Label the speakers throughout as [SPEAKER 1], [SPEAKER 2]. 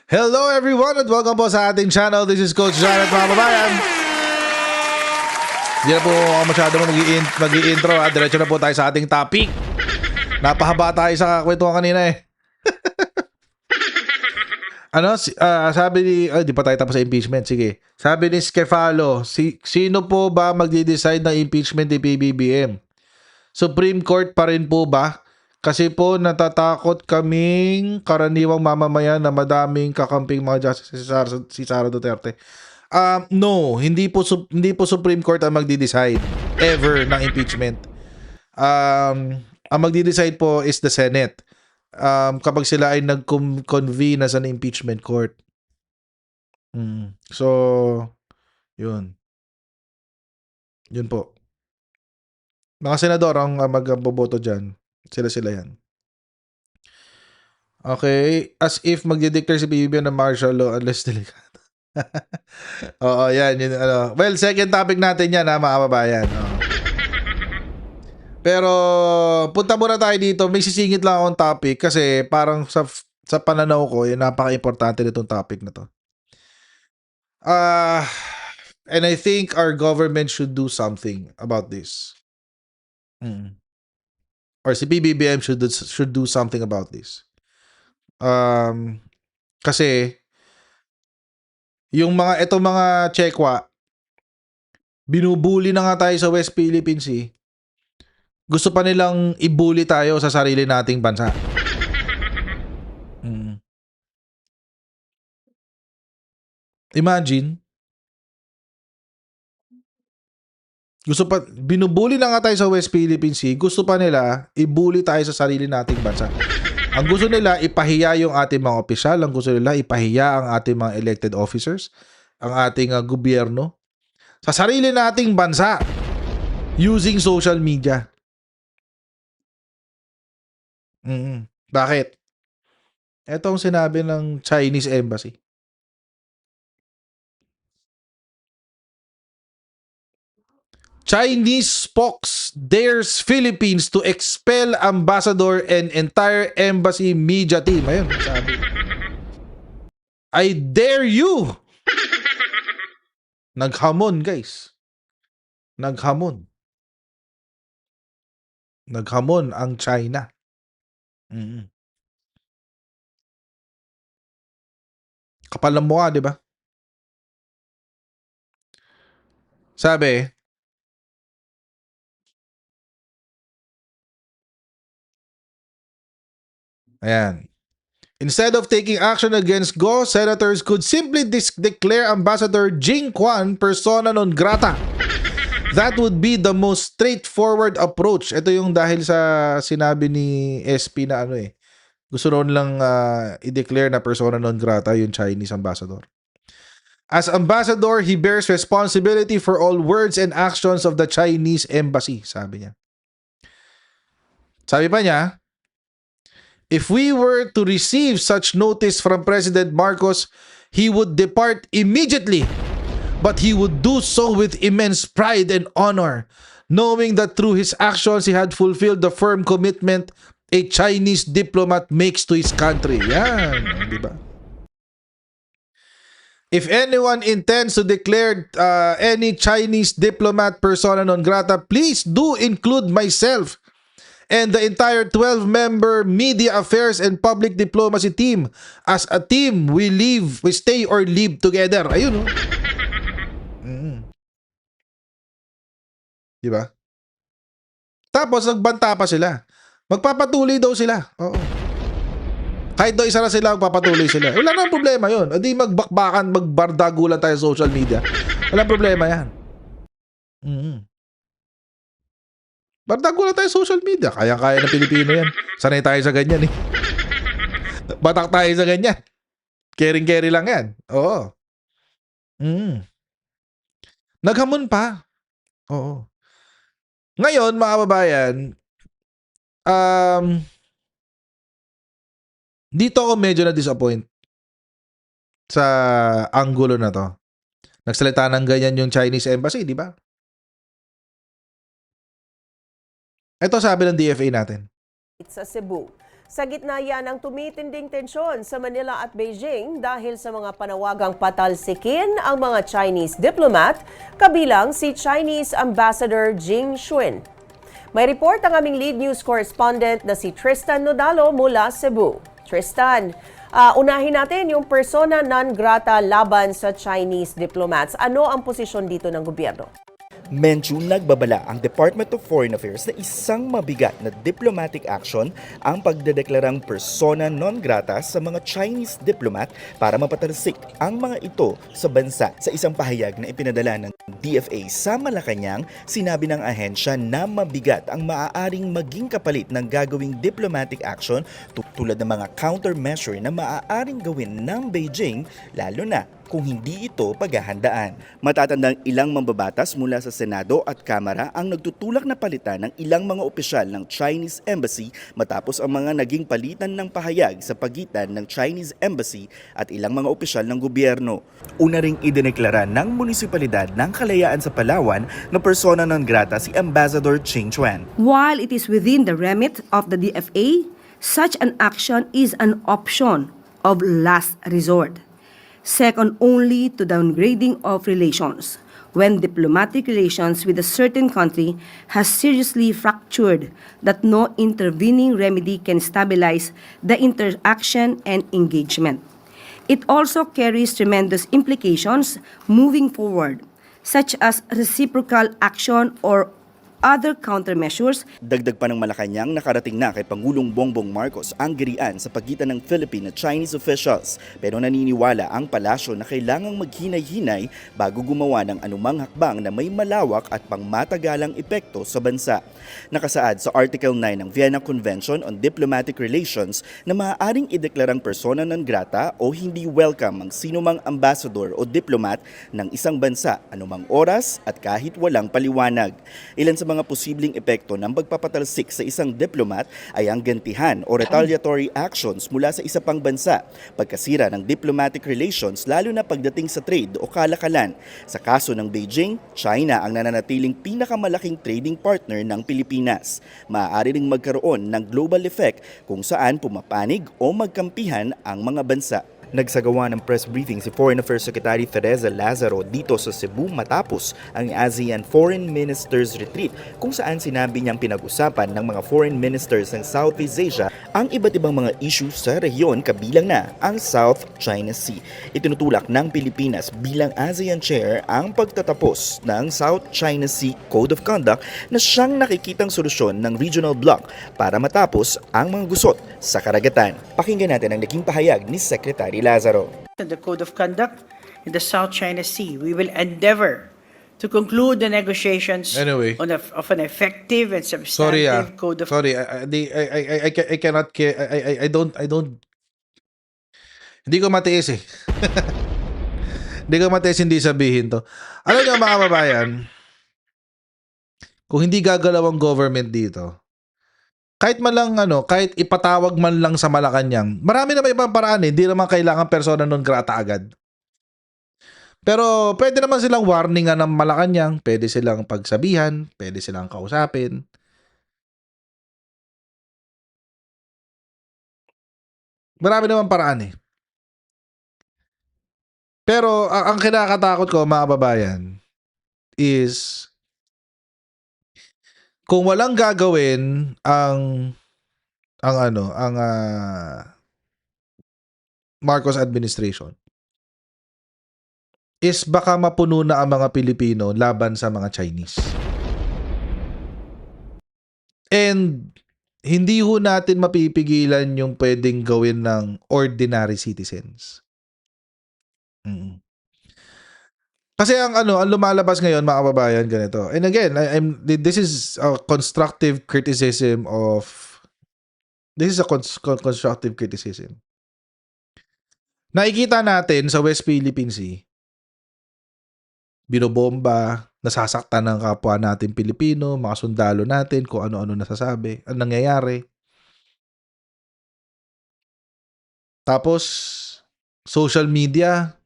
[SPEAKER 1] Hello everyone at welcome po sa ating channel. This is Coach Janet, mga kababayan. Hindi na po ako masyado mag-i-intro. Diretso na po tayo sa ating topic. Napahaba tayo sa kwentuhan kanina eh. Sabi ni... di pa tayo tapos sa impeachment. Sige. Sabi ni Skefalo, sino po ba magdi-decide ng impeachment ni PBBM? Supreme Court pa rin po ba? Kasi po natatakot kaming karaniwang mamamayan na madaming kakamping mga justice si Sara Duterte. No, hindi po Supreme Court ang magdi-decide ever ng impeachment. Ang magdi-decide po is the Senate. Kapag sila ay nag-convene as an impeachment court. So, yun. Yun po. Mga senador ang magboboto dyan. Sila yan. Okay. As if magde-declare si PBBM ng martial law unless delikado. Oo, yan. Yun, Well, second topic natin yan, mga kababayan. Pero, punta muna tayo dito. May sisingit lang akong topic kasi parang sa pananaw ko, napaka-importante nitong topic na to. And I think our government should do something about this. Or si PBBM should do something about this. Kasi yung itong mga Chekwa, binubuli na nga tayo sa West Philippine Sea. Gusto pa nilang ibuli tayo sa sarili nating bansa. Imagine. Binubuli na nga tayo sa West Philippine Sea, gusto pa nila ibuli tayo sa sarili nating bansa. Ang gusto nila, ipahiya yung ating mga opisyal. Ang gusto nila, ipahiya ang ating mga elected officers, ang ating gobyerno, sa sarili nating bansa using social media. Bakit? Ito ang sinabi ng Chinese Embassy. Chinese Fox dares Philippines to expel ambassador and entire embassy media team. Ayun, sabi. I dare you! Naghamon, guys. Naghamon ang China. Kapal ng mukha, di ba? Sabi, ayan. Instead of taking action against Go, senators could simply declare Ambassador Jing Quan persona non grata. That would be the most straightforward approach. Ito yung dahil sa sinabi ni SP na gusto ron lang i-declare na persona non grata yung Chinese ambassador. As ambassador, he bears responsibility for all words and actions of the Chinese embassy, sabi niya. Sabi pa niya, if we were to receive such notice from President Marcos, he would depart immediately, but he would do so with immense pride and honor, knowing that through his actions he had fulfilled the firm commitment a Chinese diplomat makes to his country. Yan, di ba? If anyone intends to declare any Chinese diplomat persona non grata, please do include myself and the entire 12-member media affairs and public diplomacy team. As a team, we stay or live together. Ayun, Diba? Tapos, nagbanta pa sila. Magpapatuloy daw sila. Oo. Kahit daw isa na sila, magpapatuloy sila. Wala nang problema yun. Hindi magbakbakan, magbardagulan tayo sa social media. Walang problema yan. Bardagulan tayo sa social media. Kaya-kaya ng Pilipino yan. Sanay tayo sa ganyan eh. Batak tayo sa ganyan. Caring-carry lang yan. Oo. Naghamon pa. Oo. Ngayon, mga kababayan, dito ako medyo na-disappoint sa anggulo na to. Nagsalita ng ganyan yung Chinese Embassy, di ba? Ito sabi ng DFA natin.
[SPEAKER 2] Sa Cebu. Sa gitna yan ng tumitinding tensyon sa Manila at Beijing dahil sa mga panawagang patalsikin ang mga Chinese diplomat, kabilang si Chinese Ambassador Jing Shuin. May report ang aming lead news correspondent na si Tristan Nodalo mula Cebu. Tristan, unahin natin yung persona non grata laban sa Chinese diplomats. Ano ang posisyon dito ng gobyerno?
[SPEAKER 3] Medyo nagbabala ang Department of Foreign Affairs na isang mabigat na diplomatic action ang pagdedeklarang persona non grata sa mga Chinese diplomat para mapatalsik ang mga ito sa bansa. Sa isang pahayag na ipinadala ng DFA sa Malacanang, sinabi ng ahensya na mabigat ang maaaring maging kapalit ng gagawing diplomatic action tulad ng mga countermeasure na maaaring gawin ng Beijing, lalo na kung hindi ito paghahandaan. Matatandang ilang mambabatas mula sa Senado at Kamara ang nagtutulak na palitan ng ilang mga opisyal ng Chinese Embassy matapos ang mga naging palitan ng pahayag sa pagitan ng Chinese Embassy at ilang mga opisyal ng gobyerno. Una ring idineklara ng munisipalidad ng Kalayaan sa Palawan na persona non grata si Ambassador Jing Shuin.
[SPEAKER 4] While it is within the remit of the DFA, such an action is an option of last resort, second only to downgrading of relations when diplomatic relations with a certain country has seriously fractured that no intervening remedy can stabilize the interaction and engagement. It also carries tremendous implications moving forward, such as reciprocal action or other countermeasures.
[SPEAKER 3] Dagdag pa ng Malacanang, nakarating na kay Pangulong Bongbong Marcos ang girian sa pagitan ng Philippine at Chinese officials, pero naniniwala ang palasyo na kailangang maghinay-hinay bago gumawa ng anumang hakbang na may malawak at pangmatagalang epekto sa bansa. Nakasaad sa Article 9 ng Vienna Convention on Diplomatic Relations na maaaring ideklarang persona non grata o hindi welcome ang sinumang ambassador o diplomat ng isang bansa anumang oras at kahit walang paliwanag. Ilan sa mga posibleng epekto ng pagpapatalsik sa isang diplomat ay ang gantihan o retaliatory actions mula sa isa pang bansa, pagkasira ng diplomatic relations lalo na pagdating sa trade o kalakalan. Sa kaso ng Beijing, China ang nananatiling pinakamalaking trading partner ng Pilipinas. Maaari ring magkaroon ng global effect kung saan pumapanig o magkampihan ang mga bansa. Nagsagawa ng press briefing si Foreign Affairs Secretary Teresa Lazaro dito sa Cebu matapos ang ASEAN Foreign Ministers Retreat kung saan sinabi niyang pinag-usapan ng mga foreign ministers ng Southeast Asia ang iba't ibang mga issue sa rehiyon kabilang na ang South China Sea. Itinutulak ng Pilipinas bilang ASEAN Chair ang pagtatapos ng South China Sea Code of Conduct na siyang nakikitang solusyon ng regional bloc para matapos ang mga gusot sa karagatan. Pakinggan natin ang naging pahayag ni Secretary Lazaro.
[SPEAKER 5] The Code of Conduct in the South China Sea. We will endeavor to conclude the negotiations
[SPEAKER 1] Anyway.
[SPEAKER 5] of an effective and
[SPEAKER 1] Sorry,
[SPEAKER 5] substantive code of
[SPEAKER 1] sorry, I cannot, I don't, hindi ko matiis eh. Hindi ko matiis hindi sabihin to. Alam niyo mga kababayan, kung hindi gagalaw ang government dito, kahit man lang kahit ipatawag man lang sa Malacanang, marami na may ibang paraan eh. Hindi naman kailangan persona non grata agad. Pero pwede naman silang warningan ng Malacanang, pwede silang pagsabihan, pwede silang kausapin. Marami naman paraan eh. Pero ang kinakatakot ko mga kababayan is kung walang gagawin ang Marcos administration is baka mapuno na ang mga Pilipino laban sa mga Chinese. And hindi ho natin mapipigilan yung pwedeng gawin ng ordinary citizens. Kasi ang lumalabas ngayon mga kababayan ganito. And again, this is a constructive criticism of constructive criticism. Nakikita natin sa West Philippine Sea, binobomba, nasasaktan ng kapwa natin Pilipino, mga sundalo natin, kung ano-ano nasasabi, ang nangyayari. Tapos, social media,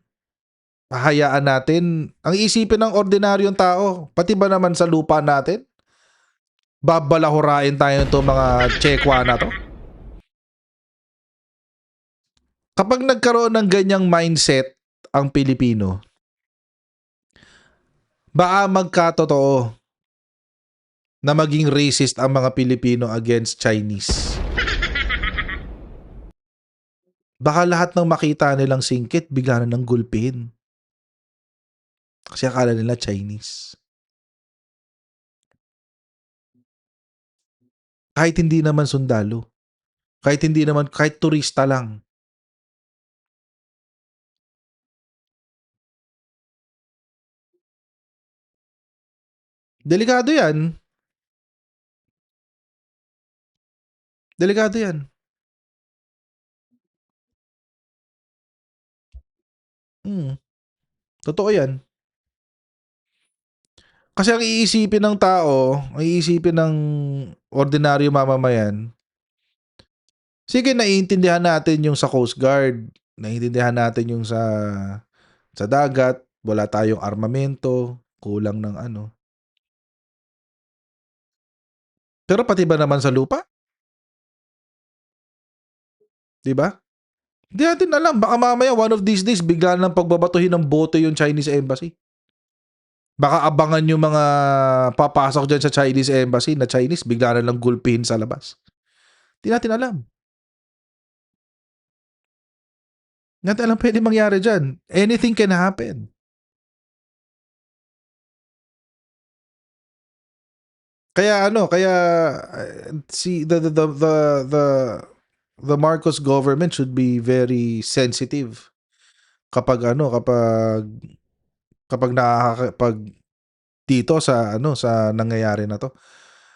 [SPEAKER 1] hahayaan natin, ang isipin ng ordinaryong tao, pati ba naman sa lupa natin, babalahurain tayo nito mga Chekwa na to? Kapag nagkaroon ng ganyang mindset ang Pilipino, baka magkatotoo na maging racist ang mga Pilipino against Chinese. Baka lahat ng makita nilang singkit, bigla na ng gulpihin. Kasi akala nila Chinese. Kahit hindi naman sundalo. Kahit turista lang. Delikado yan. Delikado yan. Totoo yan. Kasi ang iisipin ng tao, ang iisipin ng ordinaryo mamamayan, sige, naiintindihan natin yung sa Coast Guard, naiintindihan natin yung sa dagat, wala tayong armamento, kulang ng ano. Pero pati ba naman sa lupa? 'Di ba? Hindi natin alam, baka mamaya one of these days bigla nang pagbabatuhin ng bote yung Chinese embassy. Baka abangan yung mga papasok dyan sa Chinese embassy na Chinese, bigla na lang gulpihin sa labas. Hindi natin alam. Hindi natin alam pwede mangyari dyan. Anything can happen. Kaya si the Marcos government should be very sensitive kapag pag dito sa nangyayari na to.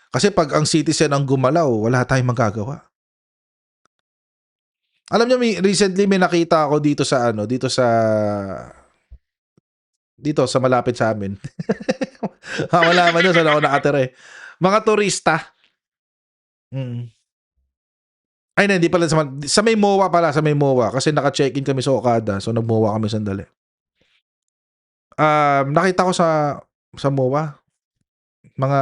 [SPEAKER 1] Kasi pag ang citizen ang gumalaw, wala tayong magagawa. Alam niyo, recently may nakita ako dito sa malapit sa amin. Malaman niyo saan ako nakatira eh. Mga turista. Ay, hindi pala sa may MOA pala, sa may MOA kasi naka-check-in kami sa Okada, so nag-MOA kami sandali. Nakita ko sa MOA mga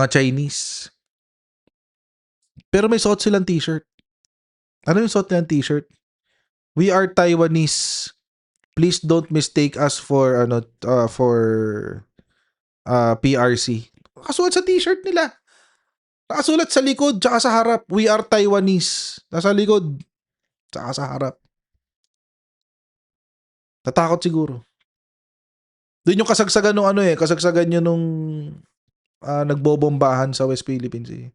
[SPEAKER 1] Chinese. Pero may suot silang t-shirt. Ano yung suot nilang t-shirt? We are Taiwanese. Please don't mistake us for PRC. Nakasulat sa t-shirt nila. Nakasulat sa likod tsaka sa harap. We are Taiwanese. Nasa likod tsaka sa harap. Natakot siguro. Doon yung kasagsagan nung nagbobombahan sa West Philippines eh.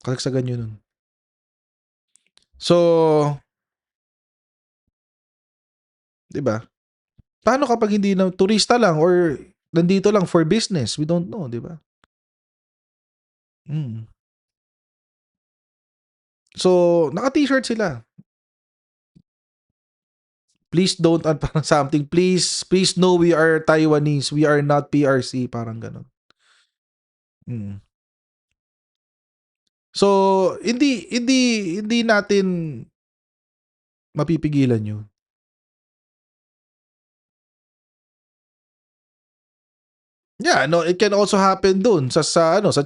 [SPEAKER 1] Kasagsagan yun nun. So, diba? Paano kapag hindi na turista lang or nandito lang for business? We don't know, diba? So, naka-t-shirt sila. Please don't, parang something, please know we are Taiwanese. We are not PRC. Parang ganun. So, hindi natin mapipigilan yun. Yeah, no, it can also happen doon sa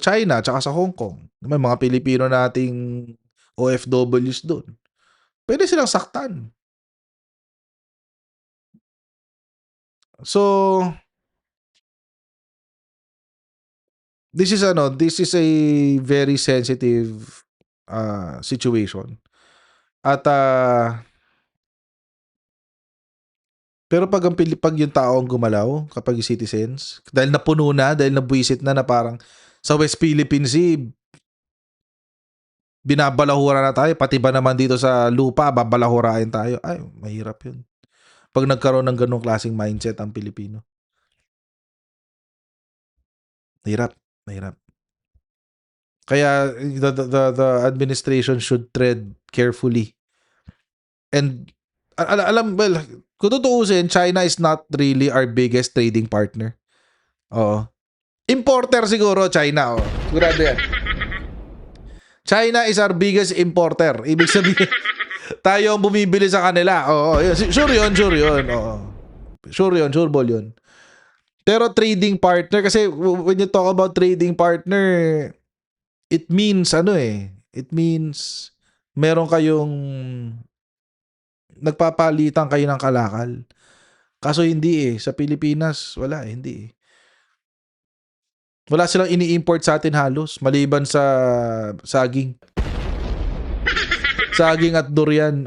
[SPEAKER 1] China tsaka sa Hong Kong. May mga Pilipino nating OFWs doon. Pwede silang saktan. So, this is a very sensitive situation. At pero pag yung tao ang gumalaw, kapag yung citizens, dahil napuno na, dahil nabwisit na parang sa West Philippines Sea, binabalahura na tayo, pati ba naman dito sa lupa, babalahurain tayo. Ay, mahirap yun. Pag nagkaroon ng ganong klaseng mindset ang Pilipino. Mahirap. Kaya the administration should tread carefully. And kung tutuusin, China is not really our biggest trading partner. Oo. Importer siguro, China. Sigurado yan. China is our biggest importer. Ibig sabihin, tayo ang bumibili sa kanila. Oo. Sure yun. Oo. Sure ball yun. Pero trading partner, kasi when you talk about trading partner, it means it means meron kayong nagpapalitan kayo ng kalakal. Kaso hindi sa Pilipinas wala hindi. Wala silang ini-import sa atin halos maliban sa saging. Saging at durian.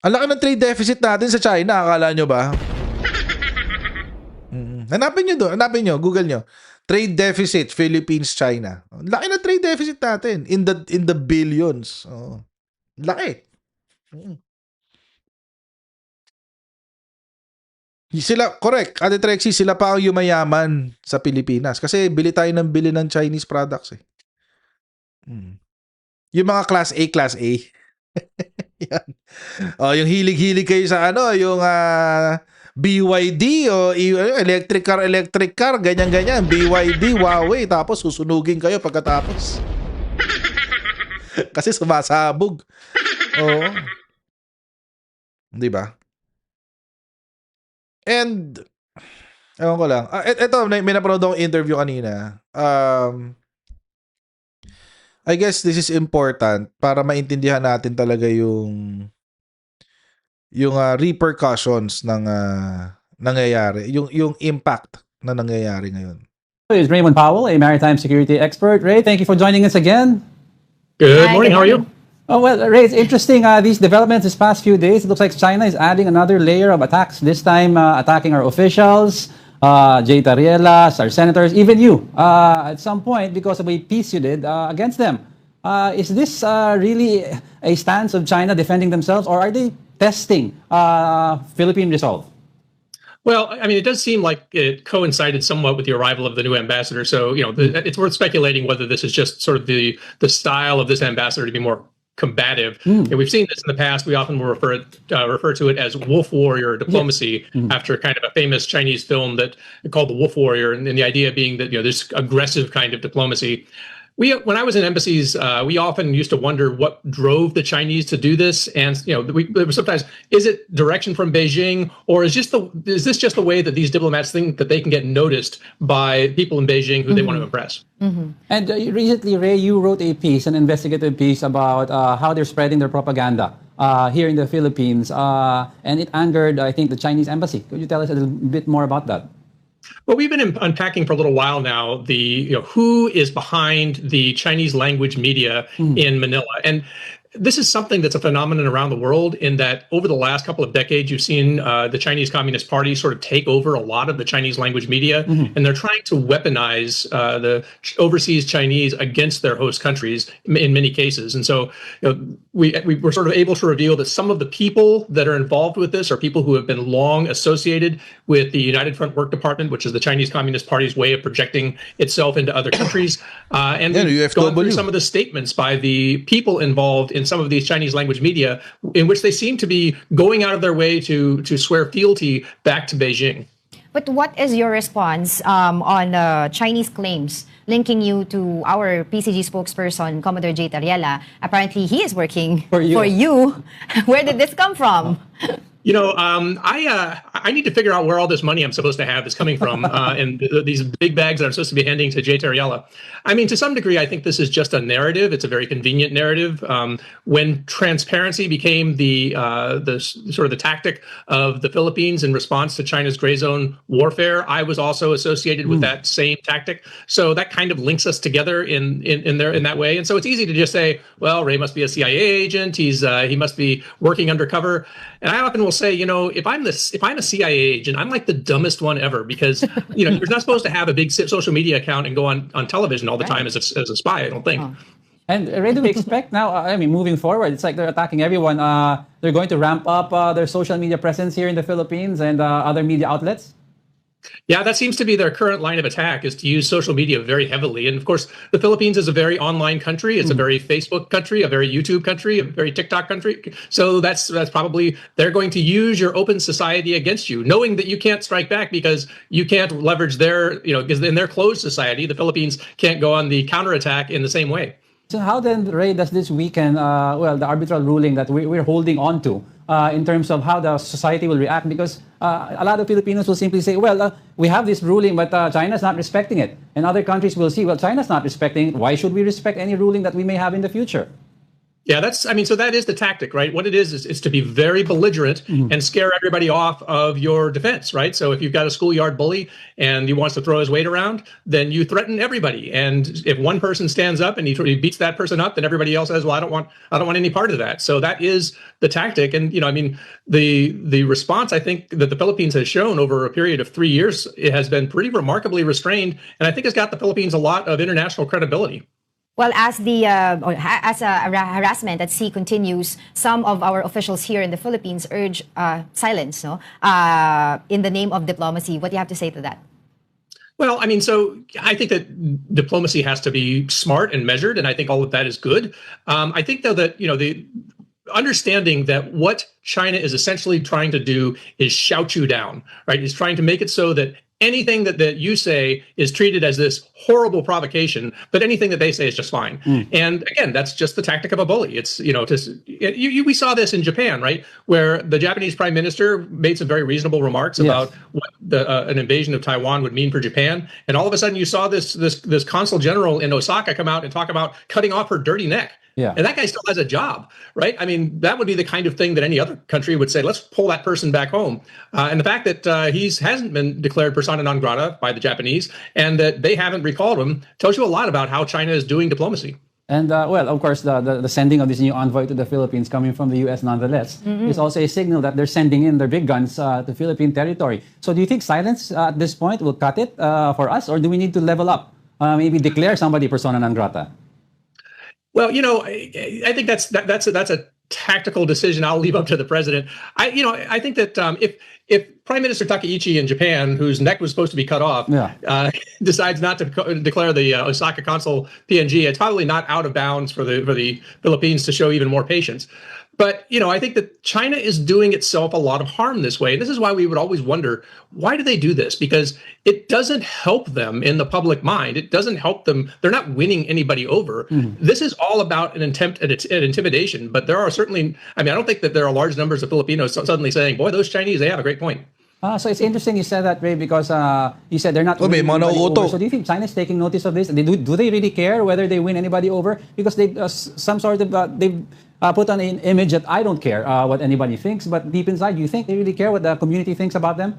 [SPEAKER 1] Ang laki ng trade deficit natin sa China, akala nyo ba? Hanapin nyo, Google nyo. Trade deficit, Philippines, China. Laki ng trade deficit natin in the billions. Laki. Sila, correct. Ate Trexie, sila pa ang yumayaman sa Pilipinas kasi bili tayo ng bili ng Chinese products eh. Yung mga class A. Yan. Yung hilig-hilig kayo sa yung BYD o electric car, ganyan-ganyan. BYD, Huawei, tapos susunugin kayo pagkatapos. Kasi sumasabog. Oo. Di ba? And, ewan ko lang. Ito, may napanood akong interview kanina. I guess this is important para maintindihan natin talaga yung repercussions ng nangyayari, yung impact na nangyayari ngayon.
[SPEAKER 6] Is Raymond Powell, a maritime security expert. Ray, thank you for joining us again.
[SPEAKER 7] Good morning. How are you?
[SPEAKER 6] Oh, well, Ray, it's interesting, these developments this past few days. It looks like China is adding another layer of attacks, this time attacking our officials, Jay Tarrielas, our senators, even you, at some point because of a piece you did against them. Is this really a stance of China defending themselves, or are they testing Philippine resolve?
[SPEAKER 7] Well, I mean, it does seem like it coincided somewhat with the arrival of the new ambassador. So, it's worth speculating whether this is just sort of the style of this ambassador to be more combative. And we've seen this in the past. We often will refer to it as wolf warrior diplomacy after kind of a famous Chinese film that called The Wolf Warrior, and the idea being that this aggressive kind of diplomacy. When I was in embassies, we often used to wonder what drove the Chinese to do this, and there was sometimes, is it direction from Beijing, or is this just the way that these diplomats think that they can get noticed by people in Beijing who they want to impress?
[SPEAKER 6] And recently, Ray, you wrote a piece, an investigative piece about how they're spreading their propaganda here in the Philippines, and it angered, I think, the Chinese embassy. Could you tell us a little bit more about that?
[SPEAKER 7] Well, we've been unpacking for a little while now who is behind the Chinese language media in Manila. And this is something that's a phenomenon around the world in that over the last couple of decades, you've seen the Chinese Communist Party sort of take over a lot of the Chinese language media, and they're trying to weaponize the overseas Chinese against their host countries in many cases. And so we were sort of able to reveal that some of the people that are involved with this are people who have been long associated with the United Front Work Department, which is the Chinese Communist Party's way of projecting itself into other countries. And we've gone through some of the statements by the people involved in some of these Chinese language media in which they seem to be going out of their way to swear fealty back to Beijing.
[SPEAKER 8] But what is your response on Chinese claims linking you to our PCG spokesperson, Commodore Jay Tarriela? Apparently, he is working for you. Where did this come from?
[SPEAKER 7] I need to figure out where all this money I'm supposed to have is coming from, and these big bags that I'm supposed to be handing to Jay Tarriela. I mean, to some degree, I think this is just a narrative. It's a very convenient narrative. When transparency became the sort of the tactic of the Philippines in response to China's gray zone warfare, I was also associated with that same tactic. So that kind of links us together in that way. And so it's easy to just say, well, Ray must be a CIA agent. He must be working undercover. And I often will say, if I'm a CIA agent, I'm like the dumbest one ever because you're not supposed to have a big social media account and go on television all the time as a spy. I don't think.
[SPEAKER 6] And Ray, do we expect now? I mean, moving forward, it's like they're attacking everyone. They're going to ramp up their social media presence here in the Philippines and other media outlets.
[SPEAKER 7] Yeah, that seems to be their current line of attack, is to use social media very heavily. And of course, the Philippines is a very online country. It's a very Facebook country, a very YouTube country, a very TikTok country. So that's probably, they're going to use your open society against you, knowing that you can't strike back because you can't leverage because in their closed society, the Philippines can't go on the counterattack in the same way.
[SPEAKER 6] So how then, Ray, does this weaken, the arbitral ruling that we're holding on to in terms of how the society will react? Because a lot of Filipinos will simply say, well, we have this ruling, but China's not respecting it. And other countries will see, well, China's not respecting it. Why should we respect any ruling that we may have in the future?
[SPEAKER 7] Yeah, so that is the tactic, right? What it is to be very belligerent and scare everybody off of your defense, right? So if you've got a schoolyard bully and he wants to throw his weight around, then you threaten everybody. And if one person stands up and he beats that person up, then everybody else says, well, I don't want any part of that. So that is the tactic. And, the response, I think, that the Philippines has shown over a period of 3 years, it has been pretty remarkably restrained. And I think it's got the Philippines a lot of international credibility.
[SPEAKER 8] Well, as a harassment at sea continues, some of our officials here in the Philippines urge silence, no, in the name of diplomacy. What do you have to say to that?
[SPEAKER 7] Well, so I think that diplomacy has to be smart and measured, and I think all of that is good. I think, though, that the understanding that what China is essentially trying to do is shout you down, right? Is trying to make it so that anything that you say is treated as this horrible provocation, but anything that they say is just fine. And again, that's just the tactic of a bully. It's, we saw this in Japan, right? Where the Japanese prime minister made some very reasonable remarks about what an invasion of Taiwan would mean for Japan. And all of a sudden you saw this consul general in Osaka come out and talk about cutting off her dirty neck.
[SPEAKER 6] Yeah.
[SPEAKER 7] And that guy still has a job, right? That would be the kind of thing that any other country would say, let's pull that person back home. And the fact that he hasn't been declared persona non grata by the Japanese and that they haven't recalled him tells you a lot about how China is doing diplomacy.
[SPEAKER 6] And, well, of course, the sending of this new envoy to the Philippines coming from the U.S. nonetheless is also a signal that they're sending in their big guns to Philippine territory. So do you think silence at this point will cut it for us, or do we need to level up? Maybe declare somebody persona non grata?
[SPEAKER 7] Well, I think that's a tactical decision I'll leave up to the president. I think that if Prime Minister Takaichi in Japan, whose neck was supposed to be cut off, decides not to declare the Osaka consul PNG, it's probably not out of bounds for the Philippines to show even more patience. But, I think that China is doing itself a lot of harm this way. And this is why we would always wonder, why do they do this? Because it doesn't help them in the public mind. It doesn't help them. They're not winning anybody over. This is all about an attempt at intimidation. But there are certainly, I don't think that there are large numbers of Filipinos suddenly saying, boy, those Chinese, they have a great point.
[SPEAKER 6] So it's interesting you said that, Ray, because you said they're not winning anybody over. So do you think China's taking notice of this? Do they really care whether they win anybody over? Because they they've put on an image that I don't care what anybody thinks, but deep inside, do you think they really care what the community thinks about them?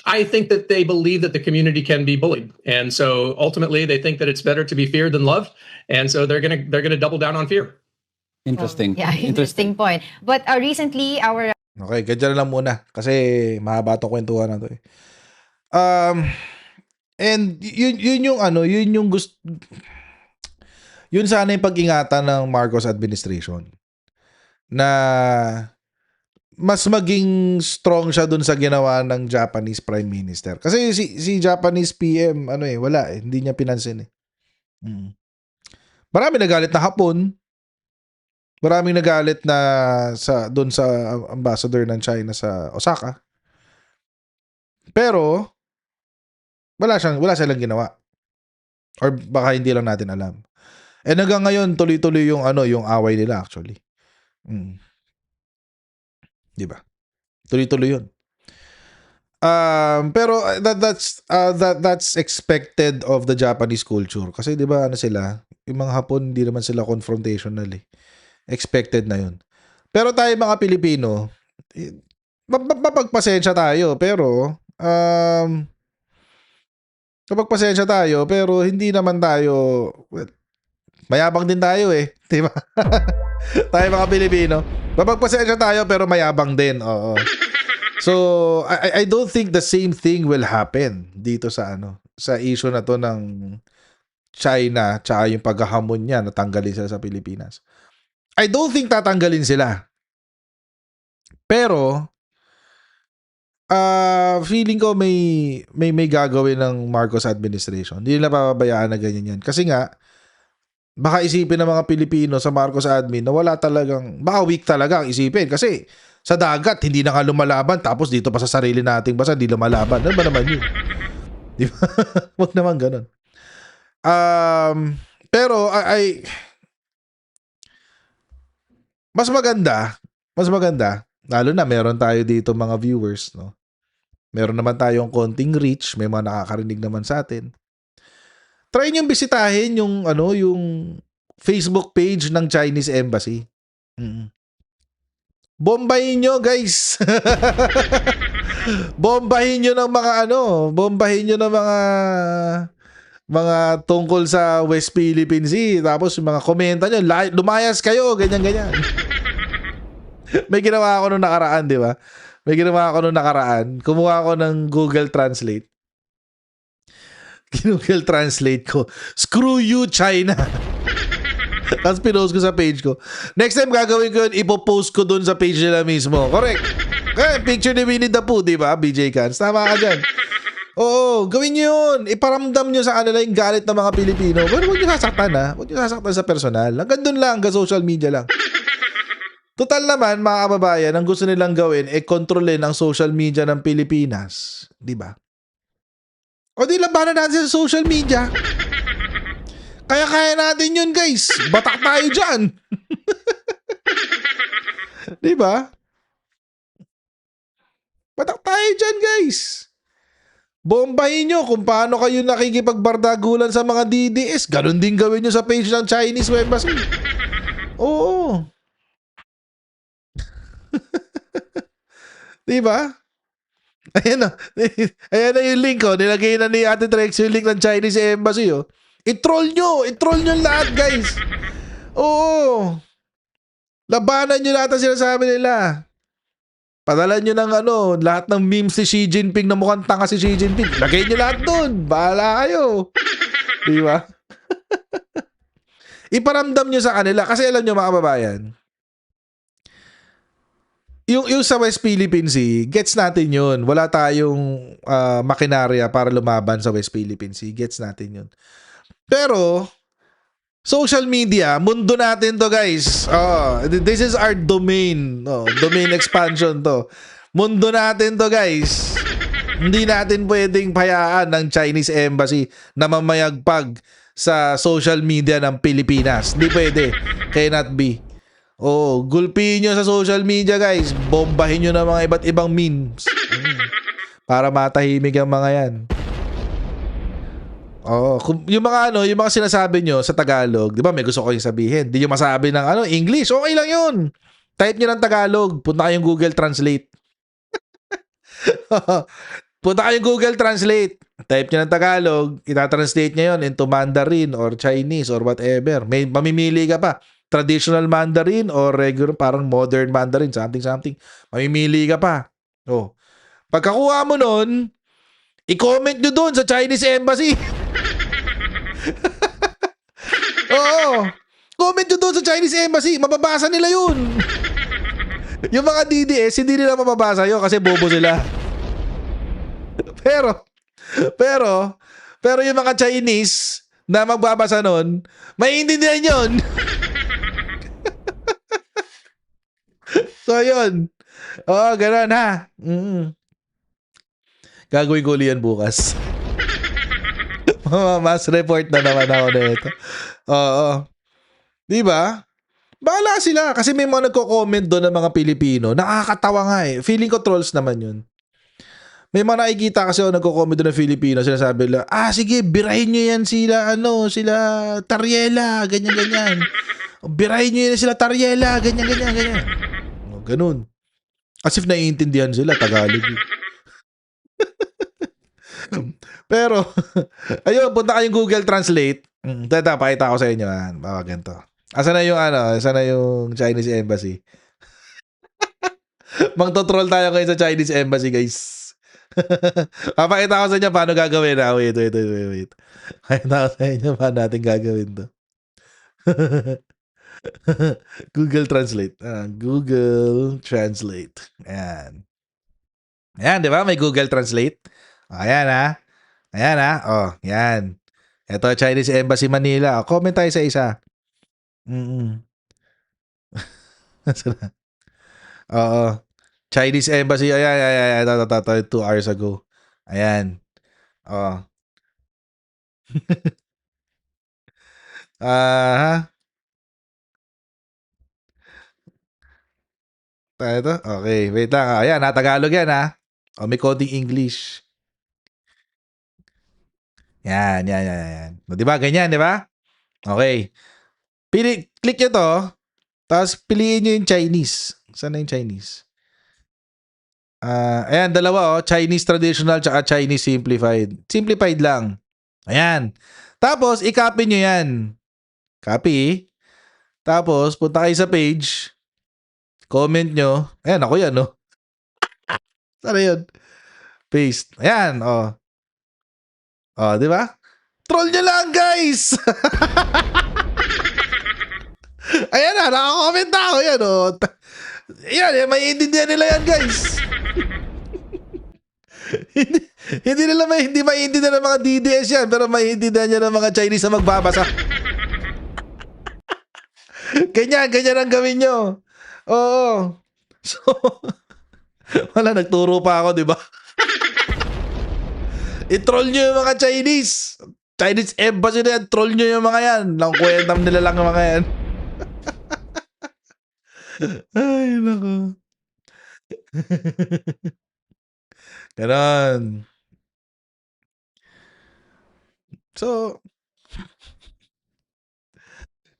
[SPEAKER 7] I think that they believe that the community can be bullied, and so ultimately they think that it's better to be feared than loved, and so they're gonna double down on fear.
[SPEAKER 6] Interesting.
[SPEAKER 8] Interesting point. But recently, our
[SPEAKER 1] Okay, ganyan lang muna kasi mahaba 'tong kwentuhan na 'to eh. And yun yung gusto, yun sana yung pag-ingatan ng Marcos administration na mas maging strong siya dun sa ginawa ng Japanese Prime Minister. Kasi si Japanese PM, wala eh. Hindi niya pinansin eh. Marami nagalit na Hapon. Maraming nagalit na dun sa ambassador ng China sa Osaka. Pero, wala silang ginawa. Or baka hindi lang natin alam. And hanggang ngayon, tuloy-tuloy yung away nila actually. Di ba? Tuloy-tuloy yun. Pero that's expected of the Japanese culture. Kasi di ba sila, yung mga Hapon, hindi naman sila confrontational eh. Expected na yun. Pero tayo mga Pilipino, mapagpasensya tayo, pero mapagpasensya tayo, pero hindi naman tayo, mayabang din tayo eh. Di ba? Tayo mga Pilipino. Mapagpasensya tayo, pero mayabang din. Oo. So, I don't think the same thing will happen dito sa issue na to ng China, tsaka yung paghahamon niya, natanggalin sila sa Pilipinas. I don't think tatanggalin sila. Pero, feeling ko may gagawin ng Marcos administration. Hindi nila papabayaan na ganyan yan. Kasi nga, baka isipin ng mga Pilipino sa Marcos admin na baka weak talaga ang isipin. Kasi, sa dagat, hindi na nga lumalaban. Tapos dito pa sa sarili nating basa, hindi lumalaban. Ano ba naman yun? Di ba? Huwag naman ganun. Pero, mas maganda, lalo na meron tayo dito mga viewers, no? Meron naman tayong konting reach, may mga nakakarinig naman sa atin. Try niyong bisitahin yung yung Facebook page ng Chinese Embassy. Bombahin nyo, guys. Bombahin nyo ng mga bombahin nyo ng mga tungkol sa West Philippine Sea. Tapos yung mga komenta nyo, lumayas kayo, ganyan-ganyan. May ginawa ako nung nakaraan, di ba? May ginawa ako nung nakaraan. Kumuha ako ng Google Translate. Google Translate ko, screw you, China. Tapos pinost ko sa page ko. Next time gagawin ko yun, ipopost ko dun sa page nila mismo. Correct. Kaya picture ni Winnie the Pooh, di ba? BJ Cans. Tama ka dyan. Oo, gawin nyo yun. Iparamdam nyo sa kanila yung galit ng mga Pilipino. Pero huwag nyo sasaktan, ha? Huwag nyo sasaktan sa personal. Hanggang dun lang, hanggang social media lang. Total naman, mga kababayan, ang gusto nilang gawin, kontrolin ang social media ng Pilipinas. Di ba? O di labanan natin sa social media. Kaya natin yun, guys. Batak tayo dyan. Di ba? Batak tayo dyan, guys. Bombahin nyo kung paano kayo nakikipagbardagulan sa mga DDS. Ganon din gawin nyo sa page ng Chinese Embassy. Oo. Di ba? Ayan na. Ayan na yung link, nilagay na ni Ate Trex yung link ng Chinese Embassy, I-troll nyo lahat, guys. Oo. Labanan nyo lahat ang sinasabi nila. Padala nyo ng lahat ng memes si Xi Jinping na mukhang tanga si Xi Jinping. Lagay nyo lahat dun. Bahala kayo. Di ba? Iparamdam nyo sa kanila. Kasi alam nyo, mga kababayan, yung sa West Philippine Sea, gets natin yun. Wala tayong makinarya para lumaban sa West Philippine Sea. Gets natin yun. Pero, social media, mundo natin to, guys. This is our domain. Domain expansion to. Mundo natin to, guys. Hindi natin pwedeng payaan ng Chinese Embassy na mamayagpag sa social media ng Pilipinas. Hindi pwede. Cannot be. Gulpihin nyo sa social media, guys. Bombahin nyo ng mga iba't ibang memes. Para matahimik ang mga yan. Yung mga sinasabi nyo sa Tagalog, di ba may gusto ko yung sabihin. Di nyo masabi ng English. Okay lang yun. Type nyo ng Tagalog. Punta kayong Google Translate. Punta kayong Google Translate. Type nyo ng Tagalog. Itatranslate nyo yun into Mandarin or Chinese or whatever. May mamimili ka pa. Traditional Mandarin or regular, parang modern Mandarin. Something. Mamimili ka pa. Pagkakuha mo nun, i-comment nyo doon sa Chinese Embassy. Oo. Comment nyo doon sa Chinese Embassy. Mababasa nila yun. Yung mga DDS, hindi nila mababasa yun kasi bobo sila. Pero yung mga Chinese na magbabasa nun, maiintindihan yun. So, yun. Ganun ha. Gagawin ko ulit yan bukas. Mas report na naman ako na ito. Di ba? Bahala sila kasi may mga nagko-comment doon ng mga Pilipino. Nakakatawa nga eh. Feeling ko trolls naman yun. May mga nakikita kasi ako nagko-comment doon ng Filipino. Sinasabi nila, sige, birahin nyo yan sila Tariela, ganyan. Birahin nyo yan sila Tariela, ganyan. Ganun. As if naiintindihan sila, Tagalog. Pero, ayun, punta kayong Google Translate. Pakita ko sa inyo. Ganito. Asan na yung Chinese Embassy? Magto-troll tayo ngayon sa Chinese Embassy, guys. Papakita ko sa inyo paano gagawin. Wait. Pakita ko sa inyo paano natin gagawin to. Google Translate. Google Translate. Ayan. Ayan, di ba? May Google Translate. Ayan ha. Yan. Ito, Chinese Embassy Manila. Comment tayo sa isa. Chinese Embassy. Ayan. Ito, 2 hours ago. Ayan. Ito? Okay, wait lang. Ayan, Tagalog yan ha. O, may coding English. Yan. O, di ba? Ganyan, di ba? Okay. Click nyo to. Tapos, piliin nyo yung Chinese. Saan na yung Chinese? Ayan, dalawa, Chinese traditional tsaka Chinese simplified. Simplified lang. Ayan. Tapos, i-copy nyo yan. Copy. Tapos, punta kayo sa page. Comment nyo. Ayan, ako yan, no? Sana yun? Paste. Ayan, di ba? Troll nyo lang, guys! Ayan na, nakakomment na ako yan, Ayan, maiintindihan nila yan, guys. hindi maiintindihan ng mga DDS yan, pero maiintindihan niya ng mga Chinese na magbabasa. Ganyan ang gawin nyo. Oo. So, wala, nagturo pa ako, di ba? I-troll nyo yung mga Chinese. Chinese embassy na yan, troll nyo yung mga yan. Langkwentam nila lang yung mga yan. Ay, nako. Ganon. So,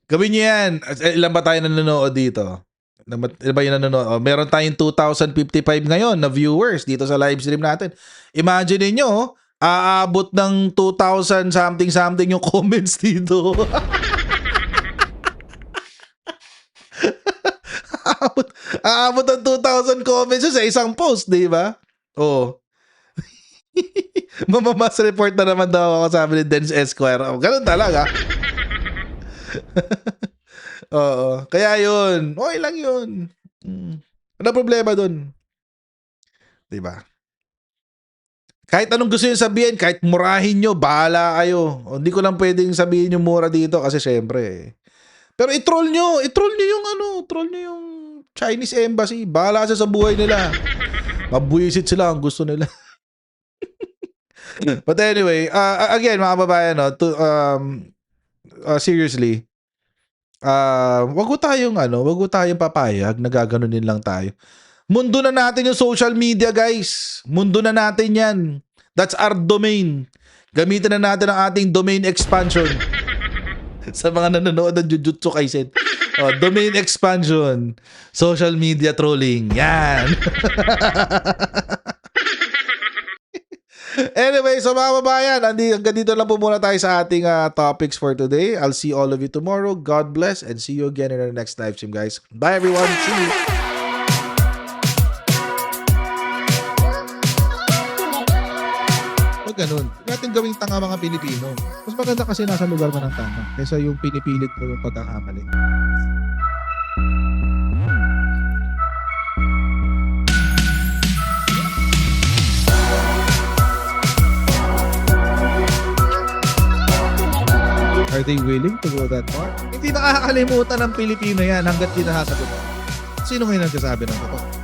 [SPEAKER 1] gawin nyo yan. Ilan ba tayo nanonood dito? Ilan ba yung nanonood? Meron tayong 2,055 ngayon na viewers dito sa live stream natin. Imagine nyo, aabot ng 2,000 something yung comments dito. aabot ng 2,000 comments sa isang post, di ba? Oo. Mamamas report na naman daw ako, sabi ni Dens Esquire. Ganun talaga. Oo. Kaya yun. Okay lang yun. Ano problema dun? Di ba? Kahit anong gusto nyo sabihin, kahit murahin nyo, bahala kayo. Hindi ko lang pwedeng sabihin yung mura dito kasi syempre. Pero i-troll nyo troll nyo yung Chinese embassy. Bahala sa buhay nila. Mabuisit sila ang gusto nila. But anyway, again, mga babayan, seriously, wag ko tayong papayag, nagaganunin lang tayo. Mundo na natin yung social media, guys. Mundo na natin yan. That's our domain. Gamitin na natin ang ating domain expansion. Sa mga nanonood ng Jujutsu Kaisen. Domain expansion. Social media trolling. Yan. Anyway, so mga babayan, hanggang dito lang po muna tayo sa ating topics for today. I'll see all of you tomorrow. God bless and see you again in our next live stream, guys. Bye, everyone. See you. Ganun. Natin gawing tanga mga Pilipino. Mas maganda kasi nasa lugar ka ng tama kaysa yung pinipilit mo yung pagkakamali. Are they willing to go that far? Hindi nakakalimutan ng Pilipino yan hanggat di nasasagot. Sino ngayon nagsasabi ng totoo?